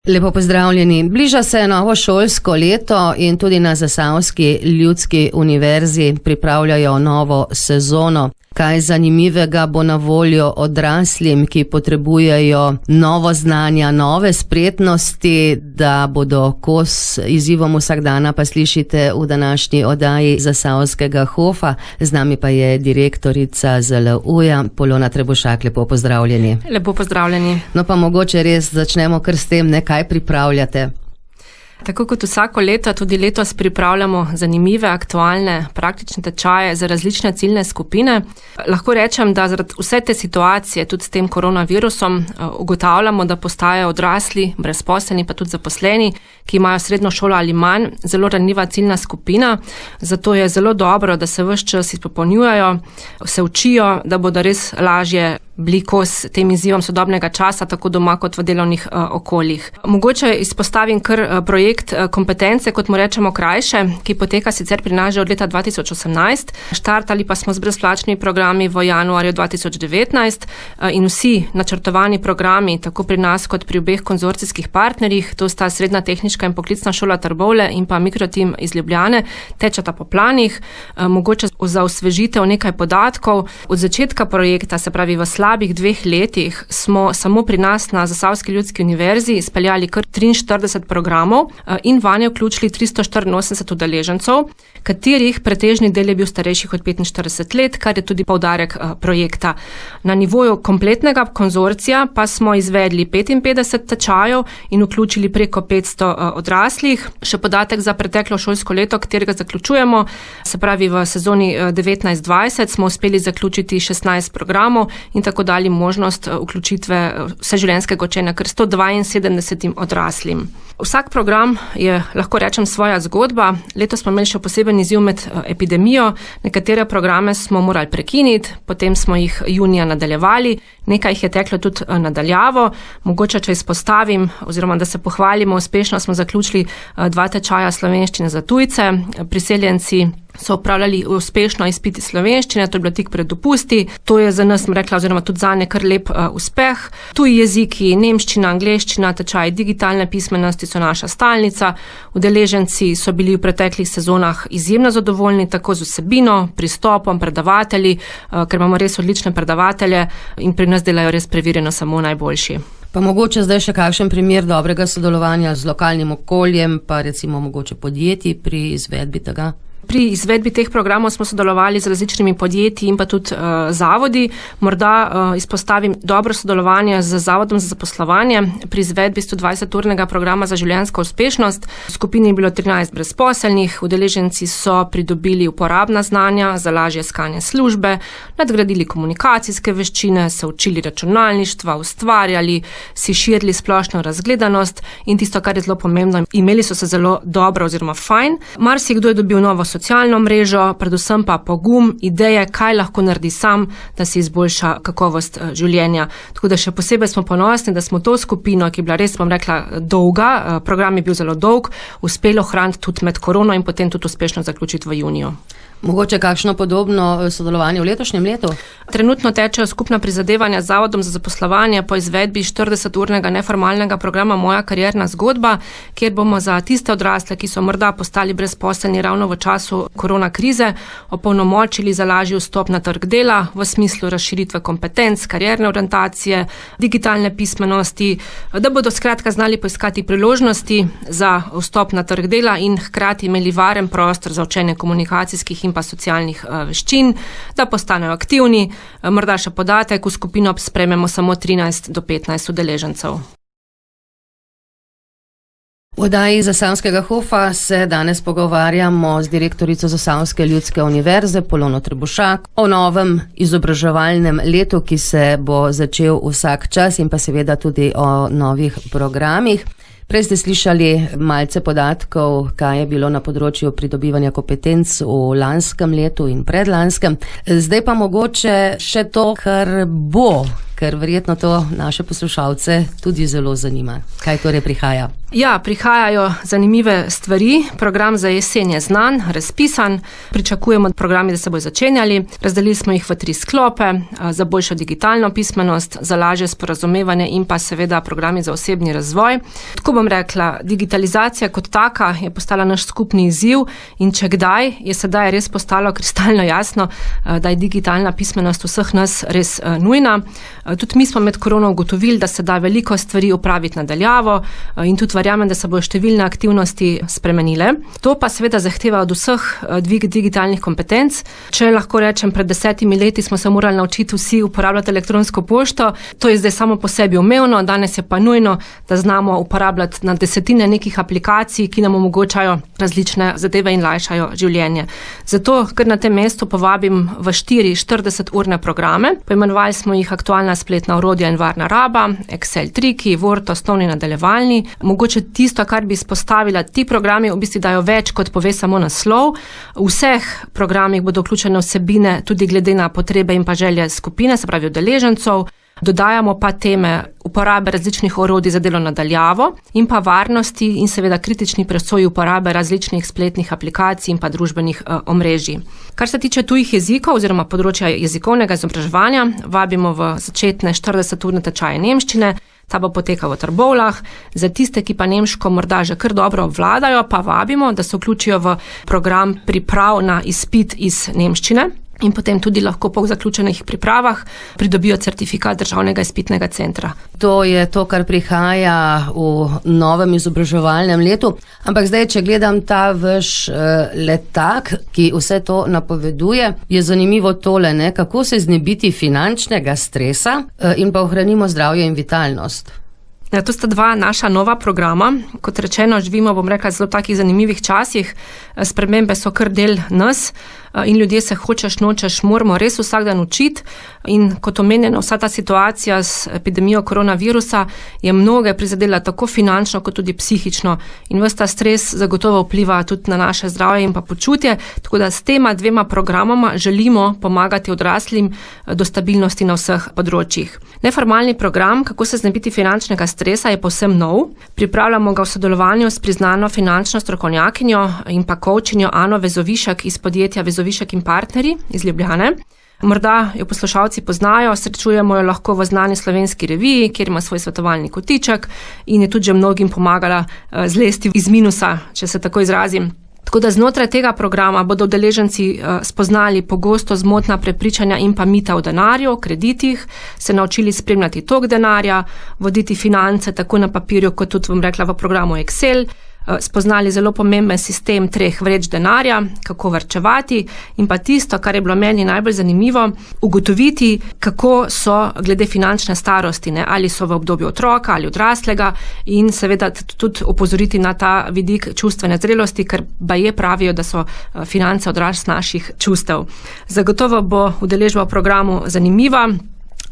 Lepo pozdravljeni. Bliža se novo šolsko leto in tudi na Zasavski ljudski univerzi pripravljajo novo sezono. Kaj zanimivega bo na voljo odraslim, ki potrebujejo novo znanja, nove spretnosti, da bodo kos izzivom vsakdana, pa slišite v današnji oddaji Zasavskega Hofa. Z nami pa je direktorica ZLU-ja, Polona Trebušak. Lepo pozdravljeni. Lepo pozdravljeni. No pa mogoče res začnemo kar s tem, kaj pripravljate. Tako kot vsako leto, tudi letos pripravljamo zanimive, aktualne, praktične tečaje za različne ciljne skupine. Lahko rečem, da zaradi vse te situacije, tudi s tem koronavirusom, ugotavljamo, da postajajo odrasli, brezposelni, pa tudi zaposleni, ki imajo srednjo šolo ali manj, zelo ranljiva ciljna skupina. Zato je zelo dobro, da se ves čas izpopolnjujejo, se učijo, da bodo res lažje bili kos tem izzivom sodobnega časa, tako doma kot v delovnih okoljih. Mogoče izpostavim kar projekt kompetence, kot mu rečemo krajše, ki poteka sicer pri nas že od leta 2018. Štartali pa smo z brezplačnimi programi v januarju 2019 in vsi načrtovani programi, tako pri nas kot pri obeh konzorcijskih partnerjih, to sta Srednja tehniška in poklicna šola Trbovlje in pa Mikrotim iz Ljubljane, tečeta po planih. Mogoče za osvežitev nekaj podatkov. Od začetka projekta, se pravi v slabih 2 letih, smo samo pri nas na Zasavski ljudski univerzi speljali kar 43 programov in vanje vključili 384 udeležencev, katerih pretežni del je bil starejših od 45 let, kar je tudi poudarek projekta. Na nivoju kompletnega konzorcija pa smo izvedli 55 tečajev in vključili preko 500 odraslih. Še podatek za preteklo šolsko leto, katerega zaključujemo, se pravi v sezoni 19-20 smo uspeli zaključiti 16 programov in tako dali možnost vključitve vseživljenjskega učenja kar 172 odraslim. Vsak program je, lahko rečem, svoja zgodba. Letos smo imeli še poseben izziv med epidemijo. Nekatere programe smo morali prekiniti, potem smo jih junija nadaljevali, nekaj jih je teklo tudi nadaljavo. Mogoče, če izpostavim, oziroma da se pohvalimo, uspešno smo zaključili 2 tečaja slovenščine za tujce. Priseljenci so upravljali uspešno izpit iz slovenščine, to je bilo tik pred dopusti. To je za nas, rekla, oziroma tudi zanje kar lep uspeh. Tuji jeziki, nemščina, angleščina, tečaji digitalne pismenosti so naša stalnica. Udeleženci so bili v preteklih sezonah izjemno zadovoljni, tako z vsebino, pristopom, predavatelji, ker imamo res odlične predavatelje in pri nas delajo res preverjeno samo najboljši. Pa mogoče zdaj še kakšen primer dobrega sodelovanja z lokalnim okoljem, pa recimo mogoče podjetji pri izvedbi tega? Pri izvedbi teh programov smo sodelovali z različnimi podjetji in pa tudi zavodi. Morda izpostavim dobro sodelovanje z Zavodom za zaposlovanje pri izvedbi 120-urnega programa za življenjsko uspešnost. V skupini je bilo 13 brezposelnih, udeleženci so pridobili uporabna znanja za lažje iskanje službe, nadgradili komunikacijske veščine, se učili računalništva, ustvarjali, si širili splošno razgledanost in tisto, kar je zelo pomembno, imeli so se zelo dobro oziroma fajn. Marsikdo je dobil novo socialno mrežo, predvsem pa pogum, ideje, kaj lahko naredi sam, da si izboljša kakovost življenja. Tako da še posebej smo ponosni, da smo to skupino, ki je bila res, bom rekla, dolga, program je bil zelo dolg, uspelo ohraniti tudi med korono in potem tudi uspešno zaključiti v juniju. Mogoče kakšno podobno sodelovanje v letošnjem letu? Trenutno tečejo skupna prizadevanja z Zavodom za zaposlovanje po izvedbi 40-urnega neformalnega programa Moja karierna zgodba, kjer bomo za tiste odrasle, ki so morda postali brezposelni ravno v času korona krize, opolnomočili za lažji vstop na trg dela v smislu razširitve kompetenc, karierne orientacije, digitalne pismenosti, da bodo skratka znali poiskati priložnosti za vstop na trg dela in hkrati imeli varen prostor za učenje komunikacijskih in pa socialnih veščin, da postanejo aktivni. Morda še podatek, v skupino sprejmemo samo 13 do 15 udeležencev. V oddaji Zasavskega Hofa se danes pogovarjamo z direktorico Zasavske ljudske univerze Polono Trebušak o novem izobraževalnem letu, ki se bo začel vsak čas, in pa seveda tudi o novih programih. Prej ste slišali malce podatkov, kaj je bilo na področju pridobivanja kompetenc v lanskem letu in predlanskem. Zdaj pa mogoče še to, kar bo, ker verjetno to naše poslušalce tudi zelo zanima. Kaj torej prihaja? Ja, prihajajo zanimive stvari. Program za jesen je znan, razpisan. Pričakujemo programi, da se bodo začenjali. Razdelili smo jih v 3 sklope, za boljšo digitalno pismenost, za lažje sporazumevanje in pa seveda programi za osebni razvoj. Tako bom rekla, digitalizacija kot taka je postala naš skupni izziv in če kdaj, je sedaj res postalo kristalno jasno, da je digitalna pismenost vseh nas res nujna. Tudi mi smo med korono ugotovili, da se da veliko stvari opraviti nadaljavo in tudi verjamem, da se bodo številne aktivnosti spremenile. To pa seveda zahteva od vseh dvig digitalnih kompetenc. Če lahko rečem, pred 10 leti smo se morali naučiti vsi uporabljati elektronsko pošto, to je zdaj samo po sebi umevno, danes je pa nujno, da znamo uporabljati na desetine nekih aplikacij, ki nam omogočajo različne zadeve in lajšajo življenje. Zato, ker na tem mestu povabim v 4 40-urne programe, poimenovali smo jih aktualna spletna orodja in varna raba, Excel triki, Word, osnovni nadaljevalni. Mogoče tisto, kar bi izpostavila, ti programi v bistvu dajo več, kot pove samo naslov. V vseh programih bodo vključene vsebine tudi glede na potrebe in pa želje skupine, se pravi udeležencev. Dodajamo pa teme uporabe različnih orodij za delo nadaljavo in pa varnosti in seveda kritični presoji uporabe različnih spletnih aplikacij in pa družbenih omrežij. Kar se tiče tujih jezikov oziroma področja jezikovnega izobraževanja, vabimo v začetne 40-urne tečaje nemščine. Ta bo potekal v Trbovljah. Za tiste, ki pa nemško morda že kar dobro obvladajo, pa vabimo, da se vključijo v program priprav na izpit iz nemščine in potem tudi lahko po zaključenih pripravah pridobijo certifikat Državnega izpitnega centra. To je to, kar prihaja v novem izobraževalnem letu. Ampak zdaj, če gledam ta vaš letak, ki vse to napoveduje, je zanimivo tole, ne? Kako se znebiti finančnega stresa in pa ohranimo zdravje in vitalnost. Ja, to sta 2 naša nova programa. Kot rečeno, živimo, bom rekla, zelo takih zanimivih časih. Spremembe so kar del nas in ljudje se hočeš nočeš moramo res vsak dan učiti. In kot omenjeno, vsa ta situacija s epidemijo koronavirusa je mnoge prizadela tako finančno kot tudi psihično. In ves ta stres zagotovo vpliva tudi na naše zdravje in pa počutje. Tako da s tema 2 programoma želimo pomagati odraslim do stabilnosti na vseh področjih. Neformalni program, kako se znebiti finančnega stresa, je povsem nov. Pripravljamo ga v sodelovanju s priznano finančno strokovnjakinjo in pa coachinjo Ano Vezovišek iz podjetja Vezovišek in partnerji iz Ljubljane. Morda jo poslušalci poznajo, srečujemo jo lahko v znani slovenski reviji, kjer ima svoj svetovalni kotiček in je tudi že mnogim pomagala zlesti iz minusa, če se tako izrazim. Tako da znotraj tega programa bodo udeleženci spoznali pogosto zmotna prepričanja in pa mita o denarju, o kreditih, se naučili spremljati tok denarja, voditi finance tako na papirju, kot tudi, bom rekla, v programu Excel, spoznali zelo pomemben sistem 3 vreč denarja, kako varčevati in pa tisto, kar je bilo meni najbolj zanimivo, ugotoviti, kako so glede finančne starosti, ne? Ali so v obdobju otroka ali odraslega in seveda tudi opozoriti na ta vidik čustvene zrelosti, ker baje pravijo, da so finance odraz naših čustev. Zagotovo bo udeležba v programu zanimiva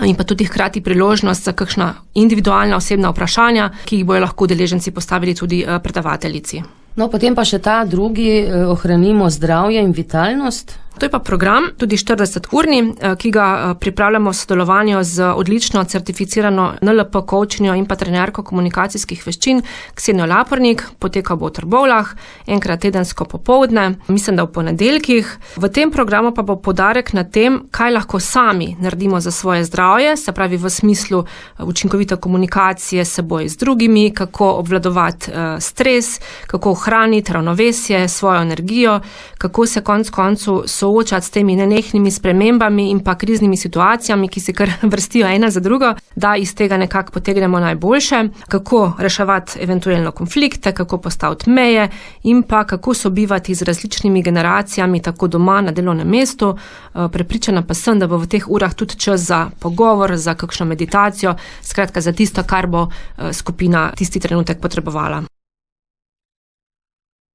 in pa tudi hkrati priložnost za kakšna individualna osebna vprašanja, ki jih bojo lahko udeleženci postavili tudi predavateljici. No, potem pa še ta drugi, ohranimo zdravje in vitalnost. To je pa program, tudi 40-urni, ki ga pripravljamo v sodelovanju z odlično certificirano NLP coachinjo in pa trenerko komunikacijskih veščin Ksenijo Lapornik. Poteka bo v Trbovljah, enkrat tedensko popoldne, mislim, da v ponedeljkih. V tem programu pa bo poudarek na tem, kaj lahko sami naredimo za svoje zdravje, se pravi v smislu učinkovite komunikacije s seboj z drugimi, kako obvladovati stres, kako ohraniti ravnovesje, svojo energijo, kako se konec koncu soočati s temi nenehnimi spremembami in pa kriznimi situacijami, ki se kar vrstijo ena za drugo, da iz tega nekako potegnemo najboljše, kako reševati eventualno konflikte, kako postaviti meje in pa kako sobivati z različnimi generacijami, tako doma na delovnem mestu. Prepričana pa sem, da bo v teh urah tudi čas za pogovor, za kakšno meditacijo, skratka za tisto, kar bo skupina tisti trenutek potrebovala.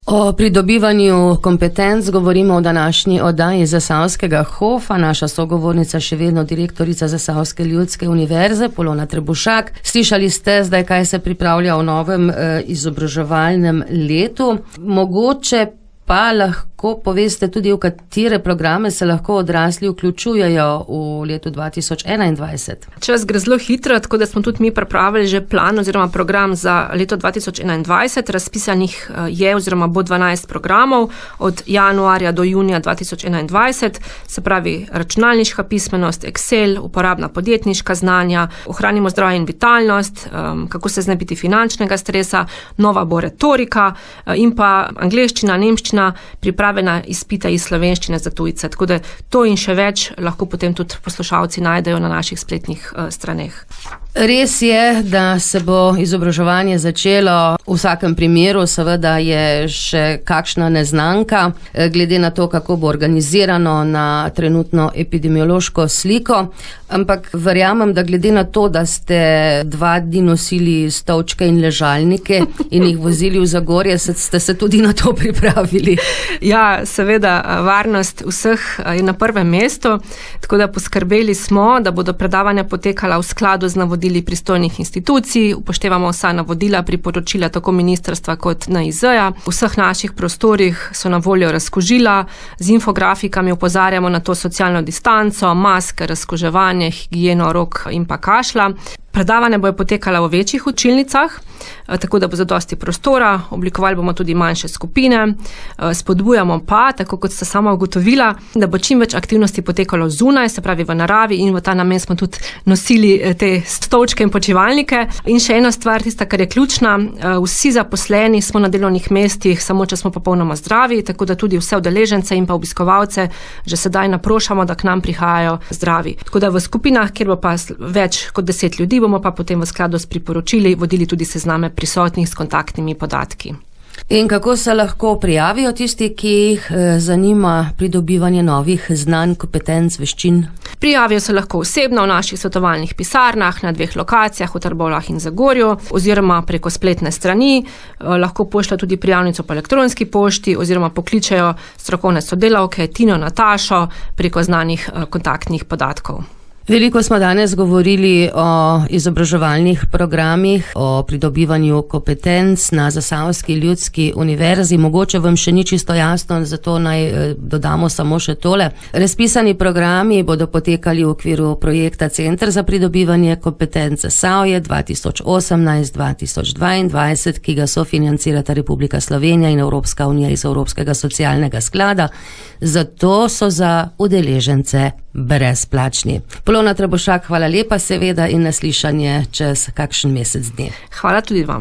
O pridobivanju kompetenc govorimo v današnji oddaji Zasavskega Hofa. Naša sogovornica še vedno direktorica Zasavske ljudske univerze, Polona Trebušak. Slišali ste zdaj, kaj se pripravlja v novem izobraževalnem letu. Mogoče pa lahko lahko poveste tudi, v katere programe se lahko odrasli vključujejo v letu 2021? Čas gre zelo hitro, tako da smo tudi mi pripravili že plan oziroma program za leto 2021. Razpisanih je oziroma bo 12 programov od januarja do junija 2021, se pravi računalniška pismenost, Excel, uporabna podjetniška znanja, ohranimo zdravje in vitalnost, kako se znebiti finančnega stresa, nova bo retorika in pa angleščina, nemščina, priprave na izpite iz slovenščine za tujce. Tako da to in še več lahko potem tudi poslušalci najdejo na naših spletnih straneh. Res je, da se bo izobraževanje začelo. V vsakem primeru seveda je še kakšna neznanka, glede na to, kako bo organizirano na trenutno epidemiološko sliko. Ampak verjamem, da glede na to, da ste 2 dni nosili stolčke in ležalnike in jih vozili v Zagorje, ste se tudi na to pripravili. Ja, seveda, varnost vseh je na prvem mestu, tako da poskrbeli smo, da bodo predavanja potekala v skladu z navodili pristojnih institucij, upoštevamo vsa navodila, priporočila tako ministrstva kot NIJZ-ja. V vseh naših prostorih so na voljo razkužila, z infografikami opozarjamo na to socialno distanco, maske, razkuževanje, higieno rok in pa kašlja. Predavanja bojo potekala v večjih učilnicah, tako da bo zadosti prostora, oblikovali bomo tudi manjše skupine, spodbujamo pa, tako kot ste sama ugotovila, da bo čim več aktivnosti potekalo zunaj, se pravi v naravi, in v ta namen smo tudi nosili te stolčke in počivalnike. In še ena stvar, tista, kar je ključna, vsi zaposleni smo na delovnih mestih, samo če smo popolnoma zdravi, tako da tudi vse udeležence in pa obiskovalce že sedaj naprošamo, da k nam prihajajo zdravi. Tako da v skupinah, kjer bo pa več kot 10 ljudi, bomo pa potem v skladu s priporočili vodili tudi sezname prisotnih s kontaktnimi podatki. In kako se lahko prijavijo tisti, ki jih zanima pridobivanje novih znanj, kompetenc, veščin? Prijavijo se lahko osebno v naših svetovalnih pisarnah na 2 lokacijah, v Trbovljah in Zagorju, oziroma preko spletne strani. Lahko pošljajo tudi prijavnico po elektronski pošti oziroma pokličejo strokovne sodelavke Tino, Natašo preko znanih kontaktnih podatkov. Veliko smo danes govorili o izobraževalnih programih, o pridobivanju kompetenc na Zasavski ljudski univerzi. Mogoče vam še ni čisto jasno, zato naj dodamo samo še tole. Razpisani programi bodo potekali v okviru projekta Center za pridobivanje kompetenc Zasavje 2018-2022, ki ga sofinancirata Republika Slovenija in Evropska unija iz Evropskega socialnega sklada. Zato so za udeležence brezplačni. Polona Trebošak, hvala lepa seveda in naslišanje čez kakšen mesec dni. Hvala tudi vam.